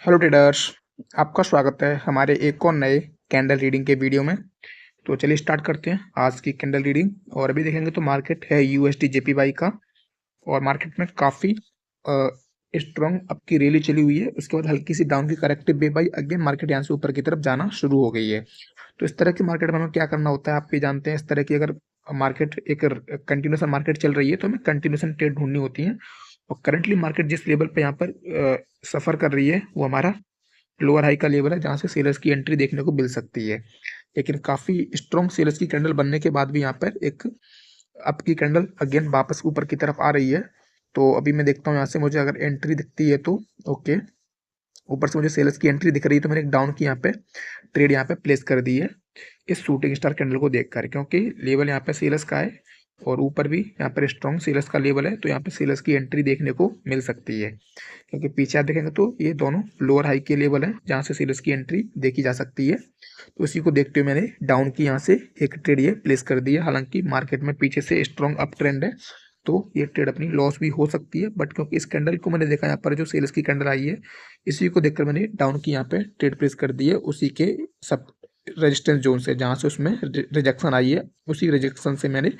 Hello traders. आपका स्वागत है हमारे एक और नए कैंडल रीडिंग के वीडियो में। तो चलिए स्टार्ट करते हैं आज की कैंडल रीडिंग। और अभी देखेंगे तो मार्केट है यूएसडी जेपीवाई का, और मार्केट में काफ़ी स्ट्रॉन्ग अप की रैली चली हुई है। उसके बाद हल्की सी डाउन की corrective way by, again market यहाँ से ऊपर की तरफ जाना शुरू हो गई है। तो इस तरह की मार्केट में हमें क्या करना होता है आप भी जानते हैं। इस तरह की अगर मार्केट एक कंटिन्यूसन मार्केट चल रही है तो हमें कंटिन्यूसन ट्रेड ढूंढनी होती है। और करंटली मार्केट जिस लेवल पे यहाँ पर सफ़र कर रही है वो हमारा लोअर हाई का लेवल है, जहाँ से सेलर्स की एंट्री देखने को मिल सकती है। लेकिन काफ़ी स्ट्रॉन्ग सेलर्स की कैंडल बनने के बाद भी यहाँ पर एक अप की कैंडल अगेन वापस ऊपर की तरफ आ रही है। तो अभी मैं देखता हूँ यहाँ से मुझे अगर एंट्री दिखती है तो ओके। ऊपर से मुझे सेलर्स की एंट्री दिख रही है तो मैंने एक डाउन की यहाँ पे ट्रेड यहाँ पे प्लेस कर दी है इस शूटिंग स्टार कैंडल को देखकर, क्योंकि लेवल यहाँ पे सेलर्स का है और ऊपर भी यहाँ पर स्ट्रॉन्ग सेलर्स का लेवल है। तो यहाँ पे सेलर्स की एंट्री देखने को मिल सकती है, क्योंकि पीछे आप देखेंगे तो ये दोनों लोअर हाई के लेवल है जहाँ से सेलर्स की एंट्री देखी जा सकती है। तो इसी को देखते हुए मैंने डाउन की यहाँ से एक ट्रेड ये प्लेस कर दी है। हालांकि मार्केट में पीछे से स्ट्रॉन्ग अप ट्रेंड है तो ये ट्रेड अपनी लॉस भी हो सकती है, बट क्योंकि इस कैंडल को मैंने देखा यहाँ पर जो सेल्स की कैंडल आई है इसी को देखकर मैंने डाउन की यहाँ पे ट्रेड प्लेस कर दी है उसी के सब रेजिस्टेंस जोन से, जहाँ से उसमें रिजेक्शन आई है उसी रिजेक्शन से मैंने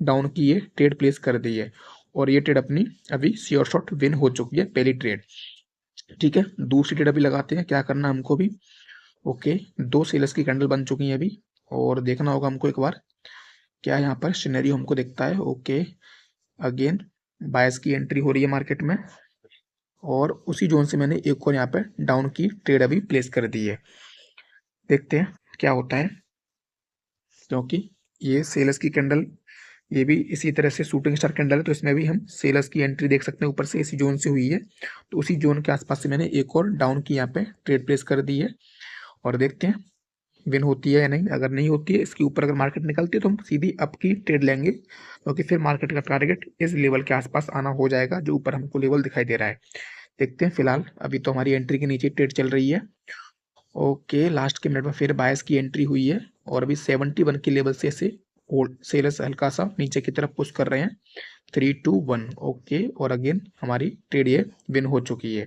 डाउन की ये ट्रेड प्लेस कर दी है। और ये ट्रेड अपनी अभी श्योर शॉट विन हो चुकी है पहली ट्रेड। ठीक है, दूसरी ट्रेड अभी लगाते हैं, क्या करना हमको भी। ओके, दो सेलर्स की कैंडल बन चुकी हैं अभी, और देखना होगा हमको एक बार क्या यहाँ पर सिनेरियो हमको दिखता है। ओके, अगेन बायस की एंट्री हो रही है मार्केट में, और उसी जोन से मैंने एक और यहाँ पे डाउन की ट्रेड अभी प्लेस कर दी है। देखते हैं क्या होता है, क्योंकि ये सेलर्स की कैंडल ये भी इसी तरह से शूटिंग स्टार कैंडल है, तो इसमें भी हम सेलर्स की एंट्री देख सकते हैं ऊपर से इसी जोन से हुई है। तो उसी जोन के आसपास से मैंने एक और डाउन की यहाँ पे ट्रेड प्लेस कर दी है, और देखते हैं विन होती है या नहीं। अगर नहीं होती है, इसके ऊपर अगर मार्केट निकलती है तो हम सीधी अप की ट्रेड लेंगे, क्योंकि फिर मार्केट का टारगेट इस लेवल के आसपास आना हो जाएगा जो ऊपर हमको लेवल दिखाई दे रहा है। देखते हैं, फिलहाल अभी तो हमारी एंट्री के नीचे ट्रेड चल रही है। ओके, लास्ट के मिनट में फिर बायस की एंट्री हुई है, और अभी 71 के लेवल से ऐसे सेलर्स हल्का सा नीचे की तरफ पुश कर रहे हैं। 3 2 1 ओके, और अगेन हमारी ट्रेड ये विन हो चुकी है।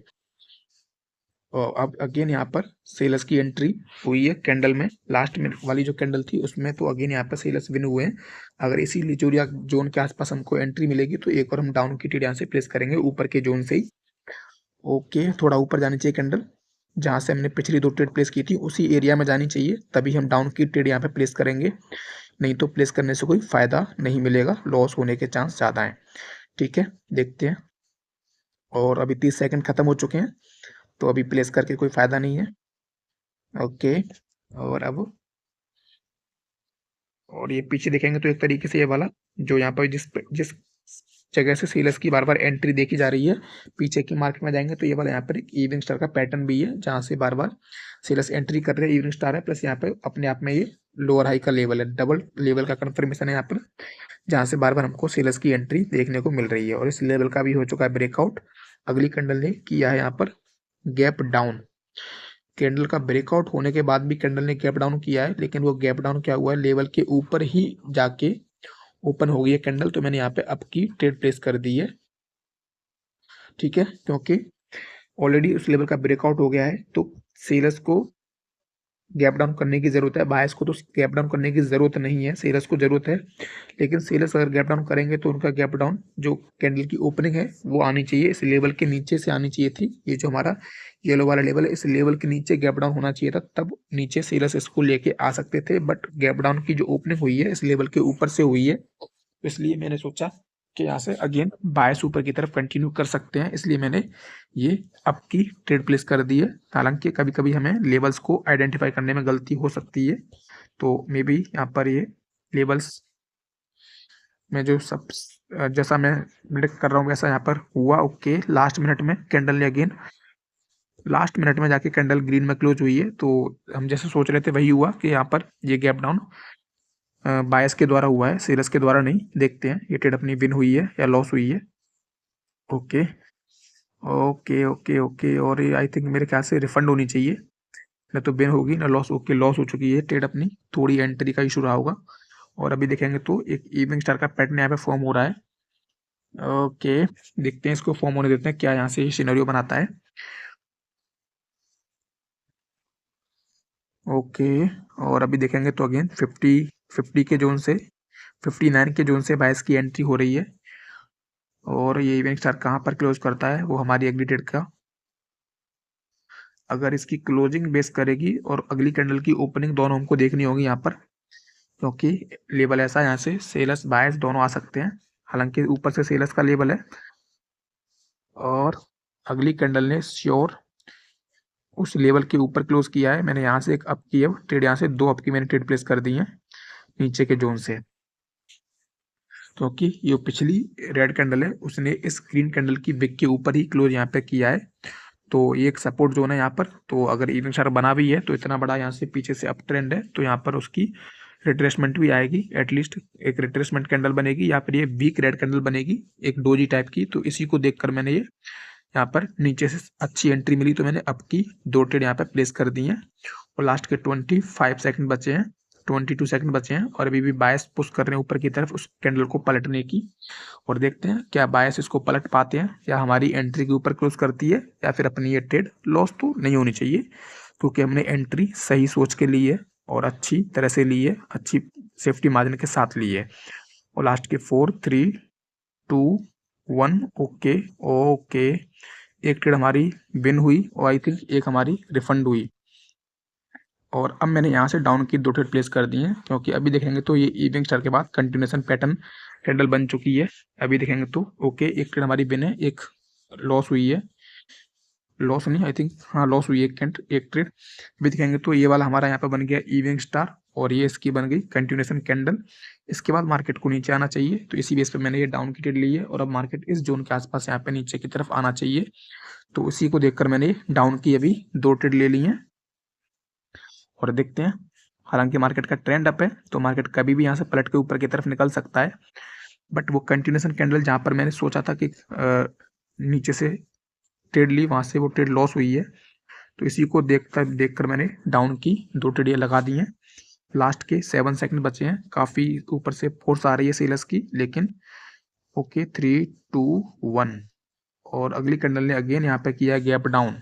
और अब अगेन यहाँ पर सेलर्स की एंट्री हुई है कैंडल में, लास्ट में वाली जो कैंडल थी उसमें तो अगेन यहाँ पर सेलर्स विन हुए हैं। अगर इसी लिचोरिया जोन के आसपास हमको एंट्री मिलेगी तो एक और हम डाउन की ट्रेड यहाँ से प्लेस करेंगे ऊपर के जोन से ही। ओके, थोड़ा ऊपर जानी चाहिए कैंडल, जहाँ से हमने पिछली दो ट्रेड प्लेस की थी उसी एरिया में जानी चाहिए, तभी हम डाउन की ट्रेड यहाँ पे प्लेस करेंगे। नहीं तो प्लेस करने से कोई फ़ायदा नहीं मिलेगा, लॉस होने के चांस ज़्यादा हैं। ठीक है, देखते हैं। और अभी 30 सेकंड खत्म हो चुके हैं, तो अभी प्लेस करके कोई फ़ायदा नहीं है। ओके, और अब और ये पीछे देखेंगे तो एक तरीके से ये वाला जो यहाँ पर जिस जिस जगह से सेलर्स की बार बार एंट्री देखी जा रही है, पीछे की मार्केट में जाएंगे तो ये वाला यहाँ पर एक इवनिंग स्टार का पैटर्न भी है, जहाँ से बार बार सेलर्स एंट्री कर रहे हैं। इवनिंग स्टार है प्लस यहाँ पे अपने आप में ये लोअर हाई का लेवल है, डबल लेवल का कंफर्मेशन है यहाँ पर, जहाँ से बार बार हमको सेलर्स की एंट्री देखने को मिल रही है। और इस लेवल का भी हो चुका है ब्रेकआउट। अगली कैंडल ने किया है यहाँ पर गैप डाउन। कैंडल का ब्रेकआउट होने के बाद भी कैंडल ने गैप डाउन किया है, लेकिन वो गैप डाउन क्या हुआ है, लेवल के ऊपर ही जाके ओपन हो गई है कैंडल। तो मैंने यहाँ पे अप की ट्रेड प्लेस कर दी है। ठीक है, क्योंकि ऑलरेडी उस लेवल का ब्रेकआउट हो गया है, तो सेलर्स को गैप डाउन करने की ज़रूरत है, बायर्स को तो गैप डाउन करने की ज़रूरत नहीं है, सेलर्स को ज़रूरत है। लेकिन सेलर्स अगर गैप डाउन करेंगे तो उनका गैप डाउन जो कैंडल की ओपनिंग है वो आनी चाहिए, इस लेवल के नीचे से आनी चाहिए थी। ये जो हमारा येलो वाला लेवल है, इस लेवल के नीचे गैप डाउन होना चाहिए था, तब नीचे सेलर्स इसको लेके आ सकते थे। बट गैप डाउन की जो ओपनिंग हुई है इस लेवल के ऊपर से हुई है, तो इसलिए मैंने सोचा कि यहाँ से अगेन बायस ऊपर की तरफ कंटिन्यू कर सकते हैं, इसलिए मैंने ये अप की ट्रेड प्लेस कर दी है। हालांकि कभी कभी हमें लेवल्स को आइडेंटिफाई करने में गलती हो सकती है, तो मे बी यहाँ पर ये लेवल्स में जो सब जैसा मैं प्रेडिक्ट कर रहा हूँ वैसा यहाँ पर हुआ। ओके, लास्ट मिनट में कैंडल ने अगेन लास्ट मिनट में जाके कैंडल ग्रीन में क्लोज हुई है, तो हम जैसे सोच रहे थे वही हुआ कि यहाँ पर ये गैप डाउन बायस के द्वारा हुआ है, सेलर्स के द्वारा नहीं। देखते हैं ये ट्रेड अपनी विन हुई है या लॉस हुई है। ओके ओके ओके ओके, और ये आई थिंक मेरे ख्याल से रिफंड होनी चाहिए, ना तो विन होगी ना लॉस। ओके, लॉस हो चुकी है ट्रेड अपनी, थोड़ी एंट्री का इशू रहा होगा। और अभी देखेंगे तो एक इवनिंग स्टार का पैटर्न यहाँ पे फॉर्म हो रहा है। ओके, देखते हैं इसको फॉर्म होने देते हैं क्या यहाँ से सिनेरियो बनाता है। ओके, और अभी देखेंगे तो अगेन 50 के जोन से 59 के जोन से बायस की एंट्री हो रही है। और ये इवेंट स्टार कहाँ पर क्लोज करता है वो हमारी अगली डेट का, अगर इसकी क्लोजिंग बेस करेगी और अगली कैंडल की ओपनिंग दोनों हमको देखनी होगी यहाँ पर, क्योंकि लेवल ऐसा है यहाँ से सेलर्स बायस दोनों आ सकते हैं। हालांकि ऊपर से सेलर्स का लेवल है और अगली कैंडल ने श्योर उस लेवल के ऊपर क्लोज किया है। मैंने यहाँ से एक अप की है ट्रेड, यहाँ से 2 अप की मैंने ट्रेड प्लेस कर दी है नीचे के जोन से, क्योंकि ये पिछली रेड कैंडल है उसने इस ग्रीन कैंडल की बिग के ऊपर ही क्लोज यहाँ पे किया है। तो ये एक सपोर्ट जोन है यहाँ पर। तो अगर इवेंट चार्ट बना भी है तो इतना बड़ा यहाँ से पीछे से अप ट्रेंड है, तो यहाँ पर उसकी रिट्रेसमेंट भी आएगी, एटलीस्ट एक रिट्रेसमेंट कैंडल बनेगी या फिर ये वीक रेड कैंडल बनेगी एक डोजी टाइप की। तो इसी को देखकर मैंने ये यहाँ पर नीचे से अच्छी एंट्री मिली तो मैंने अप की 2 ट्रेड यहाँ पे प्लेस कर दी हैं। और लास्ट के 25 सेकंड बचे हैं, 22 सेकंड बचे हैं और अभी भी बायस पुश कर रहे हैं ऊपर की तरफ उस कैंडल को पलटने की। और देखते हैं क्या बायस इसको पलट पाते हैं या हमारी एंट्री के ऊपर क्लोज करती है, या फिर अपनी ये ट्रेड लॉस तो नहीं होनी चाहिए क्योंकि हमने एंट्री सही सोच के ली है और अच्छी तरह से ली है, अच्छी सेफ्टी मार्जिन के साथ ली है। और लास्ट के 4 3 2 1 ओके ओके, एक ट्रेड हमारी विन हुई और आई थिंक एक हमारी रिफंड हुई। और अब मैंने यहाँ से डाउन की 2 ट्रेड प्लेस कर दी हैं, क्योंकि अभी देखेंगे तो ये इवनिंग स्टार के बाद कंटिन्यूएशन पैटर्न कैंडल बन चुकी है। अभी देखेंगे तो ओके, एक ट्रेड हमारी विन है, एक लॉस हुई है, लॉस नहीं आई थिंक, हाँ लॉस हुई है एक ट्रेड। अभी देखेंगे तो ये वाला हमारा यहाँ पे बन गया इवनिंग स्टार और ये इसकी बन गई कंटिन्यूएशन कैंडल। इसके बाद मार्केट को नीचे आना चाहिए, तो इसी बेस पे मैंने ये डाउन की ट्रेड ली है और अब मार्केट इस जोन के आसपास यहाँ पे नीचे की तरफ आना चाहिए। तो उसी को देखकर मैंने डाउन की अभी 2 ट्रेड ले ली हैं और देखते हैं। हालांकि मार्केट का ट्रेंड अप है तो मार्केट कभी भी यहाँ से पलट के ऊपर की तरफ निकल सकता है, बट वो कंटिन्यूएशन कैंडल जहाँ पर मैंने सोचा था कि नीचे से ट्रेड ली वहाँ से वो ट्रेड लॉस हुई है। तो इसी को देखकर मैंने डाउन की 2 ट्रेड लगा दी हैं। लास्ट के 7 सेकंड बचे हैं, काफ़ी ऊपर से फोर्स आ रही है सेलर्स की, लेकिन ओके 3 2 1 और अगली कैंडल ने अगेन यहाँ पे किया गैप डाउन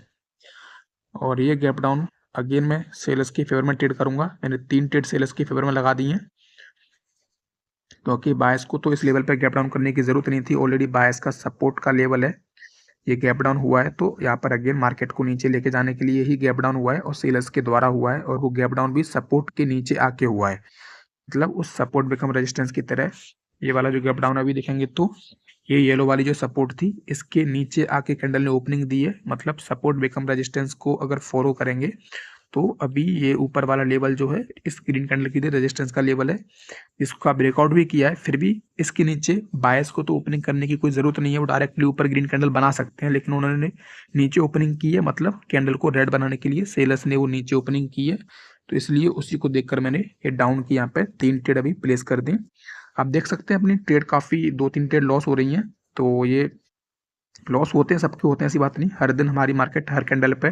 और ये गैप डाउन अगेन मैं सेलर्स के फेवर में ट्रेड करूंगा। मैंने 3 ट्रेड सेलर्स के फेवर में लगा दी हैं, क्योंकि बायस को तो इस लेवल पर गैप डाउन करने की ज़रूरत नहीं थी, ऑलरेडी बायस का सपोर्ट का लेवल है। ये गैप डाउन हुआ है तो यहाँ पर अगेन मार्केट को नीचे लेके जाने के लिए ही गैप डाउन हुआ है और सेलर्स के द्वारा हुआ है, और वो गैप डाउन भी सपोर्ट के नीचे आके हुआ है, मतलब उस सपोर्ट बिकम रेजिस्टेंस की तरह। ये वाला जो गैप डाउन अभी देखेंगे तो ये येलो वाली जो सपोर्ट थी इसके नीचे आके कैंडल ने ओपनिंग दी है, मतलब सपोर्ट बिकम रेजिस्टेंस को अगर फॉलो करेंगे तो अभी ये ऊपर वाला लेवल जो है इस ग्रीन कैंडल की रेजिस्टेंस का लेवल है, इसका ब्रेकआउट भी किया है। फिर भी इसके नीचे बायस को तो ओपनिंग करने की कोई ज़रूरत नहीं है, वो डायरेक्टली ऊपर ग्रीन कैंडल बना सकते हैं, लेकिन उन्होंने नीचे ओपनिंग की है, मतलब कैंडल को रेड बनाने के लिए सेलर्स ने वो नीचे ओपनिंग की है। तो इसलिए उसी को देखकर मैंने ये डाउन की यहाँ पे 3 ट्रेड अभी प्लेस कर दी। आप देख सकते हैं अपनी ट्रेड काफ़ी 2-3 ट्रेड लॉस हो रही हैं, तो ये लॉस होते हैं, सबके होते हैं, ऐसी बात नहीं। हर दिन हमारी मार्केट हर कैंडल पे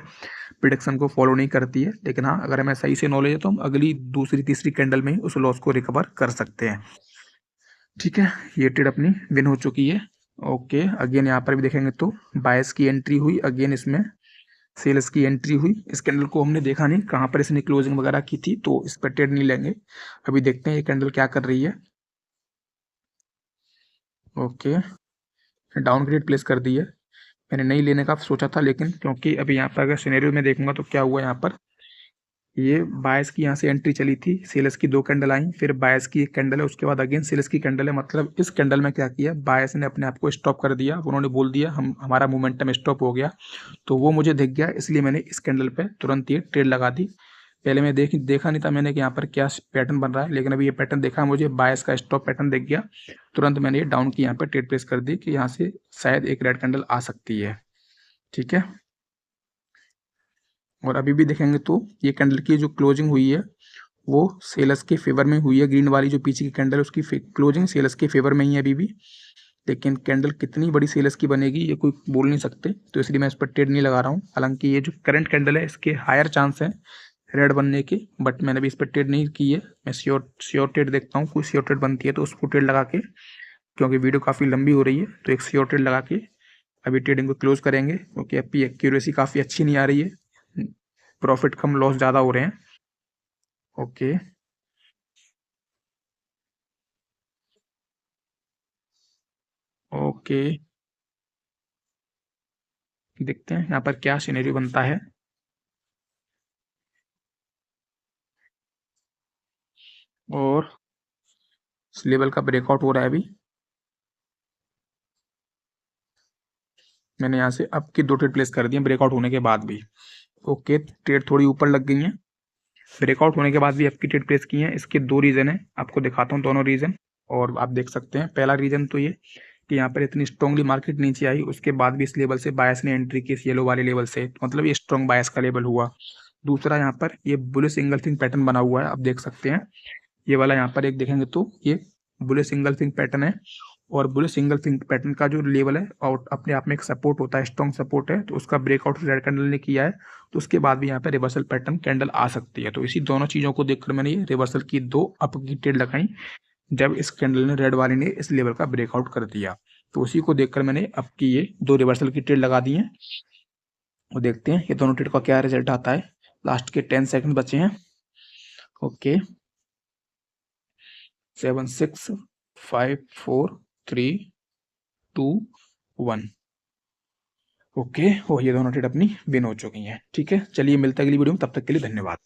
प्रिडिक्शन को फॉलो नहीं करती है, लेकिन हाँ अगर हमें सही से नॉलेज है तो हम अगली दूसरी तीसरी कैंडल में ही उस लॉस को रिकवर कर सकते हैं। ठीक है, ये ट्रेड अपनी विन हो चुकी है। ओके, अगेन यहाँ पर भी देखेंगे तो बायस की एंट्री हुई, अगेन इसमें सेल्स की एंट्री हुई। इस कैंडल को हमने देखा नहीं कहाँ पर इसने क्लोजिंग वगैरह की थी, तो इस पर ट्रेड नहीं लेंगे। अभी देखते हैं ये कैंडल क्या कर रही है। ओके, डाउन ग्रेड प्लेस कर दी है, मैंने नहीं लेने का सोचा था, लेकिन क्योंकि अभी यहाँ पर अगर सिनेरियो में देखूंगा तो क्या हुआ यहाँ पर, ये बायस की यहाँ से एंट्री चली थी, सेल्स की 2 कैंडल आई, फिर बायस की एक कैंडल है, उसके बाद अगेन सेल्स की कैंडल है। मतलब इस कैंडल में क्या किया, बायस ने अपने आप को स्टॉप कर दिया, उन्होंने बोल दिया हमारा मोमेंटम स्टॉप हो गया। तो वो मुझे दिख गया, इसलिए मैंने इस कैंडल पे तुरंत ये ट्रेड लगा दी। पहले मैं देखा नहीं था मैंने कि यहाँ पर क्या पैटर्न बन रहा है, लेकिन अभी ये पैटर्न देखा, मुझे बायस का स्टॉप पैटर्न दिख गया, तुरंत मैंने ये डाउन की यहाँ पे ट्रेड प्लेस कर दी कि यहाँ से शायद एक रेड कैंडल आ सकती है। ठीक है, और अभी भी देखेंगे तो ये कैंडल की जो क्लोजिंग हुई है वो सेलर्स के फेवर में हुई है। ग्रीन वाली जो पीछे की कैंडल है उसकी क्लोजिंग सेलर्स के फेवर में ही है अभी भी, लेकिन कैंडल कितनी बड़ी सेलर्स की बनेगी ये कोई बोल नहीं सकते, तो इसलिए मैं इस पर ट्रेड नहीं लगा रहा हूँ। हालांकि ये जो करंट कैंडल है इसके हायर चांस हैं रेड बनने के, बट मैंने भी इस पर ट्रेड नहीं की है। मैं श्योर ट्रेड देखता हूँ, कोई श्योर ट्रेड बनती है तो उसको ट्रेड लगा के, क्योंकि वीडियो काफ़ी लंबी हो रही है, तो एक श्योर ट्रेड लगा के अभी ट्रेडिंग को क्लोज करेंगे, क्योंकि अभी एक्यूरेसी काफ़ी अच्छी नहीं आ रही है, प्रॉफिट कम लॉस ज़्यादा हो रहे हैं। ओके ओके, देखते हैं यहाँ पर क्या सिनेरियो बनता है। और इस लेवल का ब्रेकआउट हो रहा है अभी। मैंने यहाँ से अप की 2 ट्रेड प्लेस कर दी हैं ब्रेकआउट होने के बाद भी। ओके, ट्रेड थोड़ी ऊपर लग गई हैं। ब्रेकआउट होने के बाद भी अप की ट्रेड प्लेस की हैं। इसके 2 रीज़न हैं, आपको दिखाता हूँ दोनों रीज़न। और आप देख सकते हैं, पहला रीज़न तो ये कि यहाँ पर इतनी स्ट्रांगली मार्केट नीचे आई, उसके बाद भी इस लेवल से बायर्स ने एंट्री की, इस येलो वाले लेवल से, तो मतलब ये स्ट्रांग बायर्स का लेवल हुआ। दूसरा, यहाँ पर ये बुलिश इंगल्फिंग पैटर्न बना हुआ है, आप देख सकते हैं। ये वाला यहाँ पर एक देखेंगे तो ये बुलिश इंगल्फिंग पैटर्न है। और बुलिश सिंगल थिंक पैटर्न का जो लेवल है और अपने आप में एक सपोर्ट होता है, स्ट्रॉन्ग सपोर्ट है, तो उसका ब्रेकआउट रेड कैंडल ने किया है। तो उसके बाद भी यहाँ पे रिवर्सल पैटर्न कैंडल आ सकती है। तो इसी दोनों चीज़ों को देखकर मैंने ये रिवर्सल की 2 अप की ट्रेड लगाई, जब इस कैंडल ने, रेड वाली ने, इस लेवल का ब्रेकआउट कर दिया। तो उसी को देखकर मैंने अप की ये 2 रिवर्सल की ट्रेड लगा दी है। और देखते हैं ये दोनों ट्रेड का क्या रिजल्ट आता है। लास्ट के 10 सेकंड बचे हैं। ओके, 7 6 5 4 3 2 1। ओके, और ये दोनों ट्रेड अपनी विन हो चुकी हैं। ठीक है, चलिए मिलते हैं अगली वीडियो में, तब तक के लिए धन्यवाद।